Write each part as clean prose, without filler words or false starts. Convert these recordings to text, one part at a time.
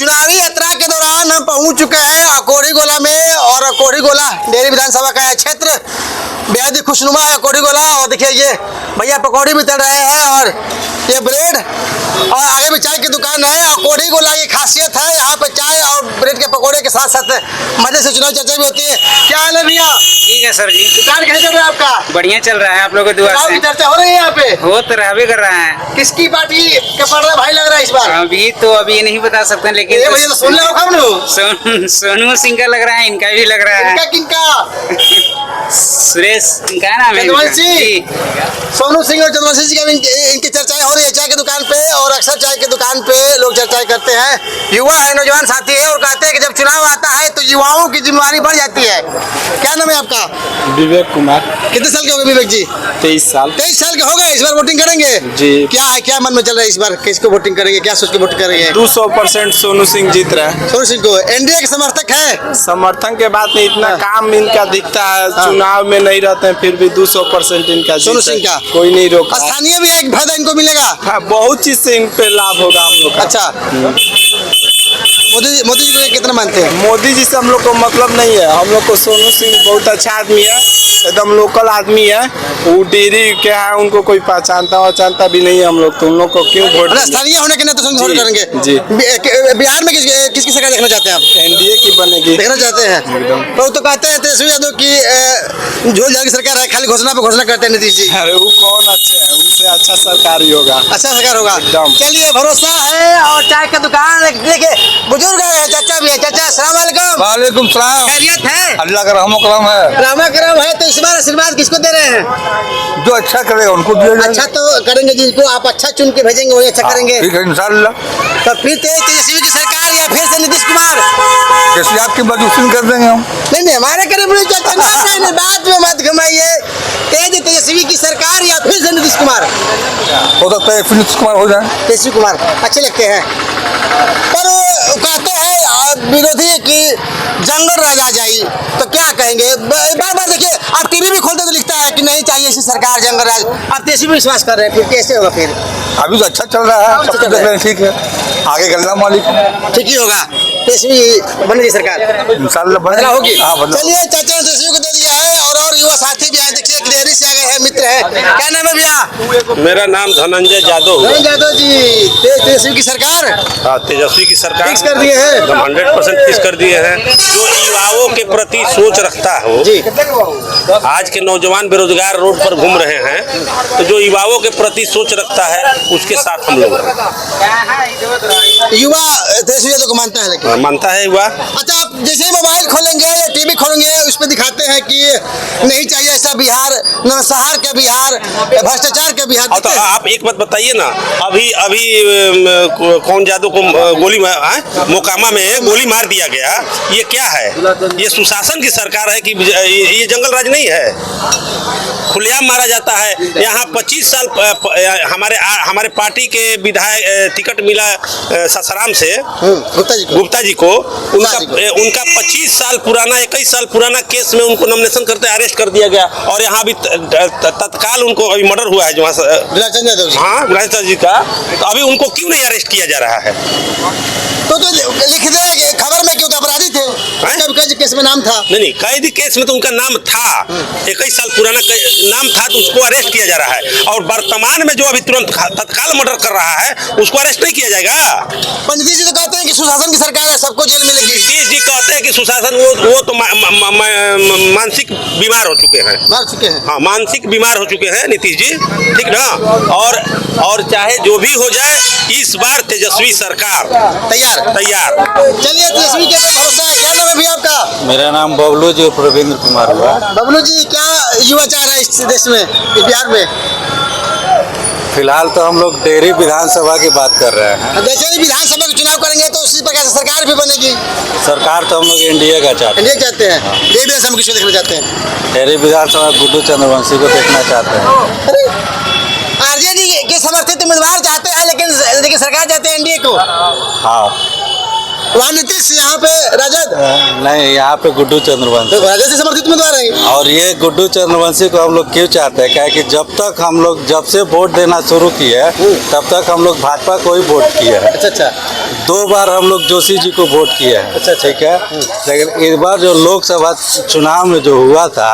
चुनावी यात्रा के दौरान हम पहुंच चुके हैं अकोड़ी गोला में, और अकोड़ी गोला डेहरी विधानसभा का यह क्षेत्र बेहद ही खुशनुमा है अकोड़ी गोला। और देखिए ये भैया पकौड़ी भी तल रहे हैं, और ये ब्रेड, और आगे में चाय की दुकान है। अकोड़ी गोला की खासियत है, यहाँ पे चाय और ब्रेड के पकौड़े के साथ साथ मजे से चुनाव चर्चा भी होती है। क्या हाल है भैया? ठीक है सर जी। दुकान कैसे चल रहा है आपका? बढ़िया चल रहा है, आप लोगों की दुआ चुनाव से। की चर्चा हो रही है यहाँ पे? हो तो रहा भी कर रहा है। किसकी पार्टी का पड़ रहा भाई लग रहा है इस बार? अभी नहीं बता सकते, लेकिन ये भैया तो सुन लो खबर। सोनू सिंह का लग रहा है, इनका भी लग रहा है। इनका किनका? सुरेश इनका नाम है। चंद्रवंशी, सोनू सिंह और चंद्रवंशी जी का भी इनकी चर्चाएं हो रही है चाय की दुकान पे। और अक्सर चाय की दुकान पे लोग चर्चाएं करते हैं, युवा है, नौजवान साथी है, और कहते हैं कि जब चुनाव आता है तो युवाओं की जिम्मेदारी बढ़ जाती है। क्या नाम है आपका? विवेक कुमार। कितने साल के हो गए विवेक जी? 23 साल। 23 साल के हो गए। इस बार वोटिंग करेंगे जी। क्या है, क्या मन में चल रहा है इस बार? किसको वोटिंग करेंगे, क्या सोच के वोट करेंगे? 200% सोनू सिंह जीत रहे हैं। सोनू सिंह को एनडीए के समर्थक है? समर्थन के बाद में इतना काम इनका दिखता है, चुनाव में नहीं रहते हैं, फिर भी 200% इनका जीत सोनू सिंह का कोई नहीं रोका। स्थानीय भी एक फायदा इनको मिलेगा। हाँ, बहुत चीज से इन पे लाभ होगा हम लोग का। अच्छा, मोदी जी को कितना मानते हैं? मोदी जी से हम लोग को मतलब नहीं है, हम लोग को सोनू सिंह बहुत अच्छा आदमी है, एकदम लोकल आदमी है। वो डेयरी क्या है, उनको कोई पहचानता भी नहीं है हम लोग, तो उन लोग को क्यों वोट देंगे? स्थानीय होने के नाते वोट करेंगे जी। बिहार में किसकी सरकार देखना चाहते हैं आप? एनडीए की बनेगी। देखना चाहते हैं तो कहते हैं तेजस्वी यादव की झोल झाल की सरकार है, खाली घोषणा पे घोषणा करते हैं नीतीश जी। अरे वो कौन अच्छे है, उनसे अच्छा सरकार ही होगा। अच्छा सरकार होगा। एकदम। चलिए भरोसा है। और चाय का दुकान देखिए, बुजुर्ग है, चाचा भी है। चाचा अस्सलाम वालेकुम। वालेकुम सलाम। खैरियत है? अल्लाह का रहमो करम है। रामा करम है। तो इस बार आशीर्वाद किसको दे रहे हैं? जो अच्छा करेगा उनको दिया जाएगा। अच्छा तो करेंगे, जिनको आप अच्छा चुन के भेजेंगे वही अच्छा करेंगे। ठीक है इंशाल्लाह। तो फिर तेजस्वी की सरकार या फिर से नीतीश कुमार? जैसे आपकी बात उसी में कर देंगे हम। नहीं हमारे करीब नहीं चाचा, नहीं बात में मत घुमाइए। तेजस्वी की सरकार या फिर से नीतीश कुमार? हो सकता है फिर नीतीश कुमार हो जाए। तेजस्वी कुमार अच्छे लगते हैं, पर कहते हैं विरोधी की जंगल राज आ जाए, तो क्या कहेंगे? बार बार देखिए, आप टीवी भी खोलते तो लिखता है कि नहीं चाहिए ऐसी सरकार, जंगल राज। आप तेजस्वी पे विश्वास कर रहे हैं, फिर कैसे होगा? फिर अभी तो अच्छा चल रहा है, सब कुछ देख रहे हैं, ठीक है। आगे गल्ला मालिक ठीक ही होगा, तेजस्वी बनेगी सरकार इंशाल्लाह बदला होगी। हाँ बदला। चलिए चाचा ने तेजस्वी को दे दिया है, और युवा साथी भी आए। देखिए डेहरी से आ गए हैं, मित्र है। क्या नाम है भैया? मेरा नाम धनंजय जादव। यादव जी, तेजस्वी की सरकार हाँ, तेजस्वी की सरकार फिक्स कर दिए हैं। 100% फिक्स कर दिए हैं। जो युवाओं के प्रति सोच रखता हो, जी। आज के नौजवान बेरोजगार रोड पर घूम रहे हैं, तो जो युवाओं के प्रति सोच रखता है उसके साथ हम लोग हैं। युवा तेजस्वी यादव को मानता है, लेकिन मानता है युवा। अच्छा, आप जैसे ही मोबाइल खोलेंगे या टीवी खोलेंगे, उस पर दिखाते हैं कि नहीं चाहिए ऐसा बिहार, नौशहर का बिहार, भ्रष्टाचार का बिहार। तो आप एक बात बताइए ना, अभी कौन जादव को गोली मोकामा में गोली मार दिया गया, ये क्या है? ये सुशासन की सरकार है कि ये जंगल राज नहीं है? खुलेआम मारा जाता है। यहाँ 25 साल हमारे पार्टी के विधायक टिकट मिला सासाराम से गुप्ता जी को, उनका 25 साल पुराना 21 साल पुराना केस में उनको नॉमिनेशन करते अरेस्ट कर दिया गया, और यहाँ भी तत्काल उनको अभी मर्डर हुआ है हाँ विलासचंद्र जी का। तो अभी उनको क्यों नहीं अरेस्ट किया जा रहा है? तो लिख दे खबर में, क्योंकि अपराधी थे, कैदी केस में नाम था। नहीं, कैदी केस में तो उनका नाम था, 21 साल पुराना नाम था, तो उसको अरेस्ट किया जा रहा है। और वर्तमान में जो अभी तुरंत तत्काल मर्डर कर रहा है, उसको अरेस्ट नहीं किया जाएगा। नीतीश जी तो कहते हैं कि सुशासन की सरकार है, सबको जेल मिलेगी। नीतीश जी कहते हैं कि सुशासन, वो तो मानसिक बीमार हो चुके हैं। हाँ, मानसिक बीमार हो चुके हैं नीतीश जी, ठीक ना। और चाहे जो भी हो जाए, इस बार तेजस्वी सरकार तैयार। चलिए, तेजस्वी के पे भरोसा है। क्या नाम है भैया आपका? मेरा नाम बबलू जी प्रवीण कुमार हुआ। बबलू जी, क्या युवा चाह रहा है इस देश में, इस बिहार में? फिलहाल तो हम लोग डेहरी विधानसभा की बात कर रहे हैं। जैसे ही विधानसभा का चुनाव करेंगे तो उसी प्रकार से सरकार भी बनेगी। सरकार तो हम लोग एनडीए का चाहते हैं। एनडीए चाहते हैं। डेहरी विधानसभा किसको देखना चाहते हैं? डेहरी विधानसभा गुड्डू चंद्रवंशी को देखना चाहते हैं। आरजे जी के समर्थित उम्मीदवार चाहते हैं, लेकिन सरकार चाहते हैं एनडीए को। हाँ, वहाँ नीतीश, यहाँ पे राजद। नहीं, यहाँ पे गुड्डू चंद्रवंशी। तो राजद से समर्थित उम्मीदवार है। और ये गुड्डू चंद्रवंशी को हम लोग क्यों चाहते हैं, क्या है कि जब से वोट देना शुरू किए तब तक हम लोग भाजपा को ही वोट किए हैं। अच्छा। 2 बार हम लोग जोशी जी को वोट किए हैं। अच्छा, ठीक है। लेकिन इस बार जो लोकसभा चुनाव में जो हुआ था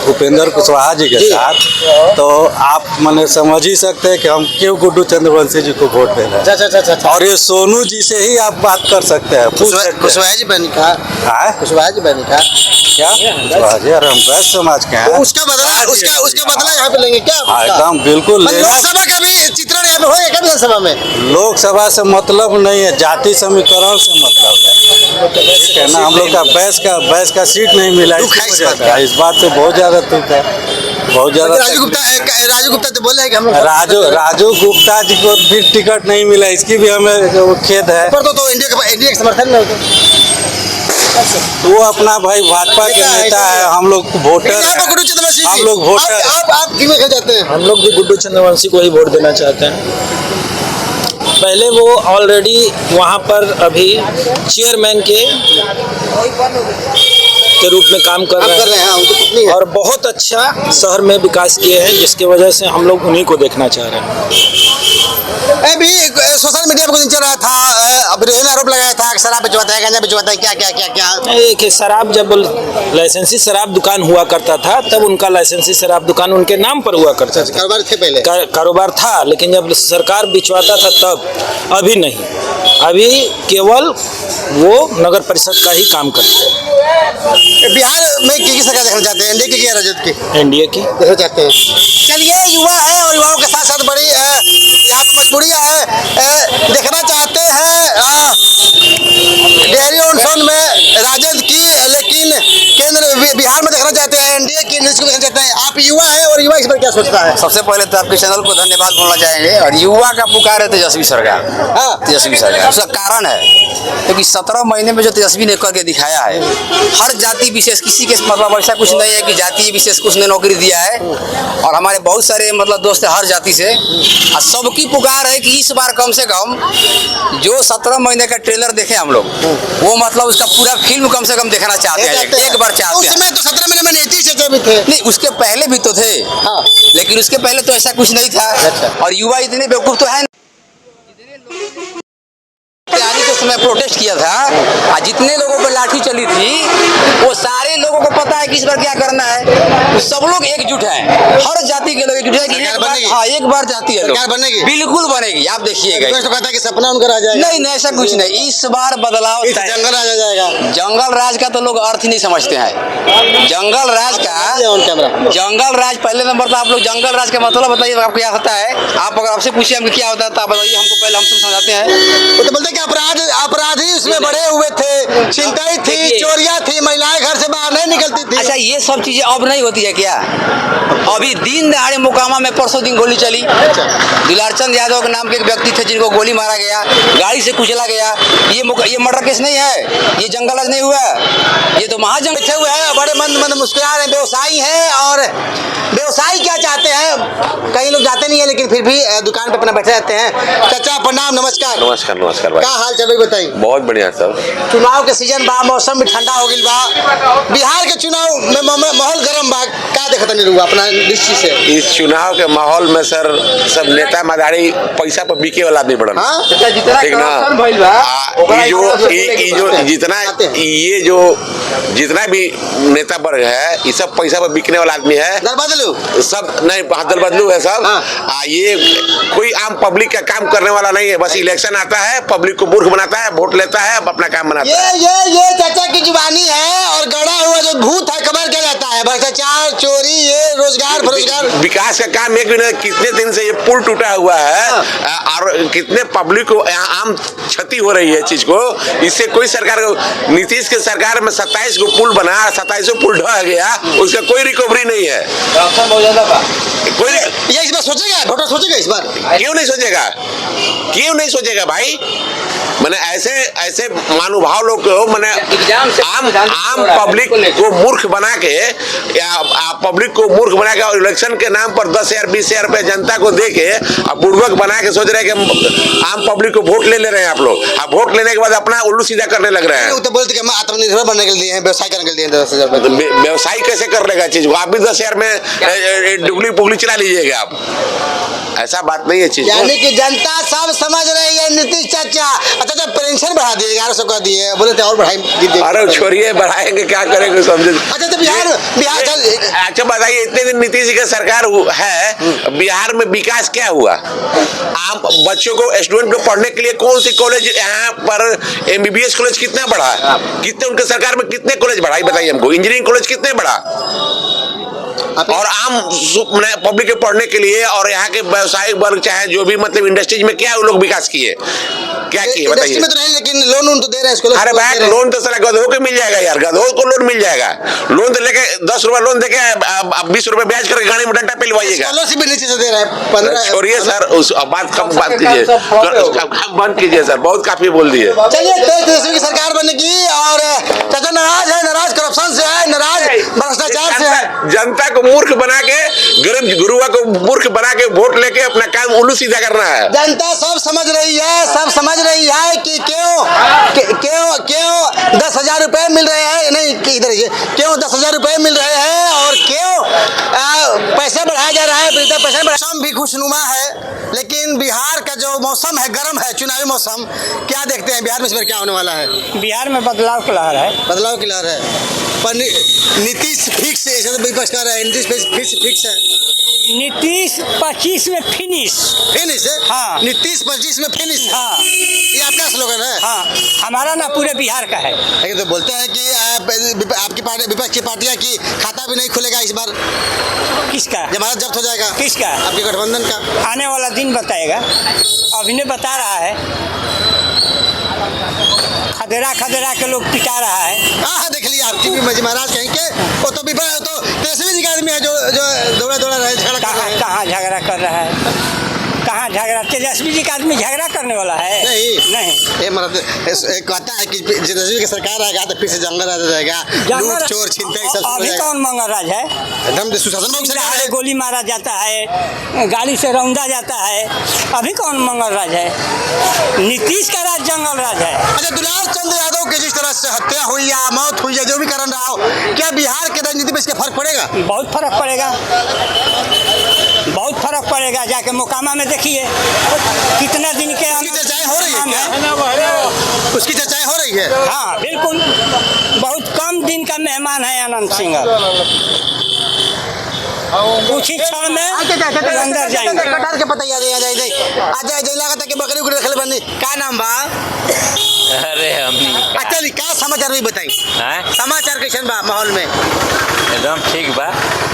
उपेंद्र कुशवाहा जी के साथ, तो आप मैंने समझ ही सकते हैं कि हम क्यों गुड्डू चंद्रवंशी जी को वोट दे रहे हैं। अच्छा। और ये सोनू जी से ही आप बात कर सकते हैं, पूछ सकते हैं। कुशवाहा जी बनी का, हाँ? कुशवाहा जी बनी का क्या कुशवाहा जी? अरे हम वैश्य समाज के हैं। तो उसका बदला यहाँ पे लेंगे क्या? हाँ, एकदम बिल्कुल लेना। लोकसभा का भी चित्रण यहाँ पे होगा क्या विधानसभा में? लोकसभा से मतलब नहीं है, जाति समीकरण से मतलब है। ठीक है ना, हम लोग का बैस का सीट नहीं मिला, दुख है इसकी इस वजह बात से। का। इस बात से बहुत ज्यादा दुख है, बहुत ज्यादा। राजू गुप्ता तो बोले हैं कि हम लोग राजू गुप्ता जी को भी टिकट नहीं मिला, इसकी भी हमें खेद है। पर तो एनडीए के समर्थन में होते। वो अपना भाई भाजपा के नेता है, हम लोग वोटर हैं। गुड्डू चंद्रवंशी हम लोग वोटर हैं। आप किसमें खेल जाते हैं? हम लोग भी गुड्डू चंद्रवंशी को ही वोट देना चाहते हैं। पहले वो ऑलरेडी वहाँ पर अभी चेयरमैन के रूप में काम कर रहे हैं हाँ, उनकी पत्नी है। और बहुत अच्छा शहर में विकास किए हैं, जिसकी वजह से हम लोग उन्हीं को देखना चाह रहे हैं। अभी सोशल मीडिया पे कुछ चल रहा था, अब ने आरोप लगाया था कि शराब बेचवाता है, गांजा बेचवाता है, क्या। एक शराब, जब लाइसेंसी शराब दुकान हुआ करता था तब उनका लाइसेंसी शराब दुकान उनके नाम पर हुआ करता था। कारोबार थे पहले, कारोबार था, लेकिन जब सरकार बिचवाता था तब, अभी नहीं। अभी केवल वो नगर परिषद का ही काम करते हैं। बिहार में की सरकार देखना चाहते हैं? एनडीए की या राजद की एनडीए की देखना चाहते हैं? चलिए, युवा है और युवाओं के साथ साथ बड़ी यहाँ पे मजबूरियाँ है, देखना चाहते हैं डेयरी ऑनसोन में राजद की, लेकिन केंद्र बिहार में देखना चाहते हैं एनडीए की, नीतीश को देखना चाहते हैं। आप युवा है और युवा इस पर क्या सोचता है? सबसे पहले तो आपके चैनल को धन्यवाद बोलना चाहेंगे। और युवा का पुकार है तेजस्वी सरकार। हाँ। तेजस्वी सरकार, उसका कारण है क्योंकि 17 महीने में जो तेजस्वी ने करके दिखाया है, हर जाति विशेष, किसी के मतलब ऐसा कुछ नहीं है कि जाति विशेष कुछ ने नौकरी दिया है। और हमारे बहुत सारे मतलब दोस्त है हर जाति से, और सबकी पुकार है कि इस बार कम से कम जो 17 महीने का ट्रेलर देखे हम लोग, वो मतलब उसका पूरा फिल्म कम से कम देखना चाहते हैं, एक बार चाहते उस हैं। समय तो 17 महीने में नीतीश चाचा भी थे। नहीं, उसके पहले भी तो थे। हाँ। लेकिन उसके पहले तो ऐसा कुछ नहीं था। अच्छा। और युवा इतने बेवकूफ तो है नहीं। तैयारी के समय प्रोटेस्ट किया था और जितने लोगों पर लाठी चली थी, वो सारे लोगों को पता है कि इस बार क्या करना है। सब लोग एकजुट हैं, हर जाति के लोग एकजुट हैं कि सरकार एक बार, बनेगी? हाँ, एक बार जाती है लोग। सरकार बनेगी? बिल्कुल बनेगी, आप देखिएगा। तो कहता है कि सपना उनका रह जाएगा। नहीं, ऐसा कुछ नहीं। इस बार बदलाव इस जंगल राज आ जाएगा। जंगल राज का तो लोग अर्थ ही नहीं समझते हैं। जंगल राज का, ऑन कैमरा। जंगल राज पहले नंबर तो आप लोग जंगल राज का मतलब बताइए, आपको क्या होता है? आप अगर आपसे पूछिए हमको क्या होता है तो आप बताइए हमको, पहले हम समझाते हैं। वो तो बोलते हैं कि अपराधी उसमें बड़े हुए थे, छिनताई थी, चोरियां थी, महिलाएं घर से बाहर नहीं निकलती थी। अच्छा, ये सब चीजें अब नहीं होती है क्या? अभी दिन दहाड़े मोकामा में परसों दिन गोली चली। दुलारचंद यादव के नाम के एक व्यक्ति थे जिनको गोली मारा गया, गाड़ी से कुचला गया। ये मर्डर केस नहीं है, ये जंगल राज नहीं हुआ, ये तो महाजंग बैठे हुए हैं, बड़े मंद मुस्कुरा रहे, व्यवसायी हैं। और व्यवसायी क्या चाहते हैं, कई लोग जाते नहीं है लेकिन फिर भी दुकान पे अपना बैठे रहते हैं। चाचा प्रणाम, नमस्कार। नमस्कार भाई। क्या हाल चल रही बताइए? बहुत बढ़िया सर। चुनाव के सीजन बा, मौसम भी ठंडा हो गई बा, बिहार के चुनाव में माहौल गर्म बा, क्या देखता नहीं रुआ अपना दृष्टि से? इस चुनाव के माहौल में सर सब नेता मदारी पैसा पर बिके वाला आदमी पड़न। हाँ? ठीक ना? जितना भी नेता वर्ग है, ये सब पैसा पर बिकने वाला आदमी है। दल बदलू सब नहीं, बादल बदलू है सब। ये कोई आम पब्लिक का काम करने वाला नहीं है। बस इलेक्शन आता है, पब्लिक को मूर्ख बनाता है, वोट लेता है, अपना काम बनाता है। ये चाचा की जुबानी है और गड़ा हुआ जो भूत है कमर क्या जाता है, भ्रष्टाचार, चोरी, ये रोजगार बेरोजगार। विकास का काम एक भी कितने दिन से ये पुल टूटा हुआ है और कितने पब्लिक को आम क्षति हो रही है चीज को। इससे कोई सरकार को, नीतीश के सरकार में 27 को पुल बना, 27 पुल ढह गया, उसका कोई रिकवरी नहीं है। कोई ये इस बार सोचेगा, वोटर सोचेगा इस बार? क्यों नहीं सोचेगा? क्यों नहीं सोचेगा भाई? मैंने ऐसे महानुभाव लोग को मैंने एग्जाम से आम पब्लिक को मूर्ख बना के या पब्लिक को मूर्ख बना के और इलेक्शन के नाम पर 10,000 20,000 रुपए जनता को दे के अब बुड़बक बना के सोच रहे हैं कि आम पब्लिक को वोट ले रहे हैं आप लोग। अब वोट लेने के बाद अपना उल्लू सीधा करने लग रहे हैं। वो तो बोलते कि हम आत्मनिर्भर बनने के लिए हैं, व्यवसाय करने के लिए 10,000 रुपए। तो व्यवसाय कैसे कर लेगा चीज को? आप भी 10,000 में डुगली पुगली चला लीजिएगा आप, ऐसा बात नहीं है चीज। यानी कि जनता सब समझ रही है नीतीश चाचा। अच्छा जब पेंशन बढ़ा दिए 1100 कर दिए, बोले थे और बढ़ाएंगे। अरे छोड़िए, बढ़ाएंगे क्या करेंगे समझे। अच्छा तो बिहार चल। अच्छा बताइए, इतने दिन नीतीश जी का सरकार है, बिहार में विकास क्या हुआ? आम बच्चों को स्टूडेंट को पढ़ने के लिए कौन सी कॉलेज यहाँ पर MBBS कॉलेज कितना बढ़ा? कितने उनके सरकार में कितने कॉलेज बढ़ा बताइए हमको? इंजीनियरिंग कॉलेज कितने बढ़ा? और आम पब्लिक के पढ़ने के लिए और यहाँ के व्यवसायिक वर्ग चाहे जो भी मतलब इंडस्ट्रीज में क्या वो लोग विकास किए, क्या किए बताइए? में तो नहीं, लेकिन लोन तो दे रहे हैं इसको। अरे भाई लोन तो साला गधों को मिल जाएगा यार, गधों को लोन मिल जाएगा। लोन तो लेके 10 रुपए लोन देके 20 रुपए ब्याज करके गाड़ी में डंडा पिलवाइएगा। स्कॉलरशिप भी नीचे से दे रहे हैं 15। छोड़िए सर, उस बात कम बात कीजिए, बंद कीजिए सर, बहुत काफी बोल दिए। चलिए तेजस्वी की सरकार बनेगी और चाचा नाराज है, नाराज करप्शन से है, नाराज भ्रष्टाचार से है। जनता को मूर्ख बना के, गरीब गुरुआ को मूर्ख बना के वोट लेके अपना काम उल्लू सीधा करना है। जनता सब समझ रही है, सब समझ रही है कि क्यों 10,000 रुपए मिल रहे हैं, नहीं इधर क्यों 10,000 रुपए मिल रहे हैं और क्यों पैसे बढ़ाया जा रहा है। मौसम भी खुशनुमा है, लेकिन बिहार का जो मौसम है गर्म है, चुनावी मौसम। क्या देखते हैं बिहार में इस बार क्या होने वाला है? बिहार में बदलाव की लहर है। बदलाव की लहर है, पर नीतीश फिक्स है, ऐसा तो विपक्ष कर रहा है। नीतीश फिक्स है। नीतीश 25 में फिनिश है। हाँ। नीतीश 25 में फिनिश। हाँ, ये आपका स्लोगन है? हाँ, हमारा ना पूरे बिहार का है। लेकिन तो बोलते हैं कि आपकी पार्टी, विपक्ष की पार्टियां की खाता भी नहीं खुलेगा इस बार। किसका? जमानत जब्त हो जाएगा। किसका? आपके गठबंधन का। आने वाला दिन बताएगा। अभी ने बता रहा है, खदेरा के लोग पिटा रहा है। हाँ देख लिया आप टीवी में महाराज कहीं के, वो तो तेजस्वी जी का आदमी है जो दौड़ा रहे, झगड़ा कर रहा है। कहाँ झगड़ा कर रहा है? कहाँ झगड़ा? तेजस्वी जी का आदमी झगड़ा करने वाला है? नहीं। ये मतलब कहता है कि तेजस्वी की सरकार आएगा तो फिर से जंगल आ जाएगा, लूट चोर छिनतई सब। अभी कौन मंगल राज है? एकदम सुशासन, गोली मारा जाता है, गाड़ी से रौंदा जाता है। अभी कौन मंगल राज है? नीतीश का राज जंगल राज है। अच्छा दुलार चंद्र यादव की जिस तरह से हत्या हुई या मौत हुई या जो भी कारण रहा हो, क्या बिहार के राजनीति में इसका फर्क पड़ेगा? बहुत फर्क पड़ेगा, बहुत फर्क पड़ेगा। जाके मोकामा में देखिए कितना दिन के चर्चाएं हो रही है, उसकी चर्चाएं हो रही है। हाँ बिल्कुल, बहुत कम दिन का मेहमान है अनंत सिंह। कुछ ही क्षण में अंदर जाएंगे। कटार के पता याद आ जाए लगा था कि बकरी उकरी रखले बनी। का नाम बा? अरे हम अच्छा क्या समाचार भी बताई? समाचार कैसन बा माहौल में? एकदम ठीक बा।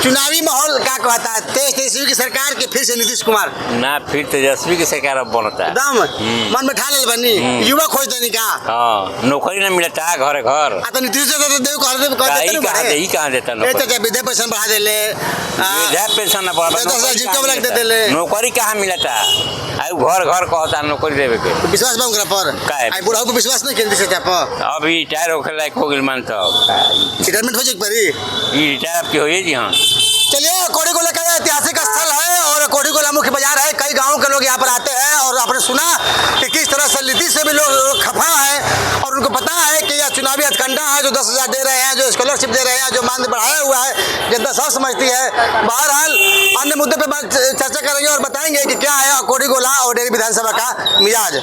चुनावी माहौल क्या कहता है? तेजस्वी की सरकार के फिर से नीतीश कुमार ना, फिर तेजस्वी की सरकार अब बनता है। एकदम मन में ठाल बनी, युवा खोज देनी का। हाँ, नौकरी ना मिलता है घरे घर। तो नीतीश तो देव कहाँ देता नौकरी? विद्या पेंशन बढ़ा देले, वृद्धा पेंशन ना बढ़ा, नौकरी कहाँ मिलता है? घर घर कहता नौकरी देवे के। विश्वास बा उनकरा पर? आई बुढ़ाऊ को विश्वास नहीं केंद्र से पर। अभी रिटायर होके लायक हो गइल मान तो रिटायरमेंट हो जाए परी। ये रिटायर आपके होइए जी। हाँ चलिए, कोडीगोला का ऐतिहासिक स्थल है और कोडीगोला मुख्य बाजार है। कई गाँव के लोग यहाँ पर आते हैं और आपने सुना कि किस तरह से नीतीश से भी लोग खफा है और उनको पता है कि यह चुनावी हथकंडा है। जो 10,000 दे रहे हैं, जो स्कॉलरशिप दे रहे हैं, जो मानदेय बढ़ाया हुआ है, जनता सब समझती है। बहरहाल अन्य मुद्दे पर चर्चा करेंगे और बताएंगे कि क्या है कोडीगोला और डेहरी विधानसभा का मिजाज।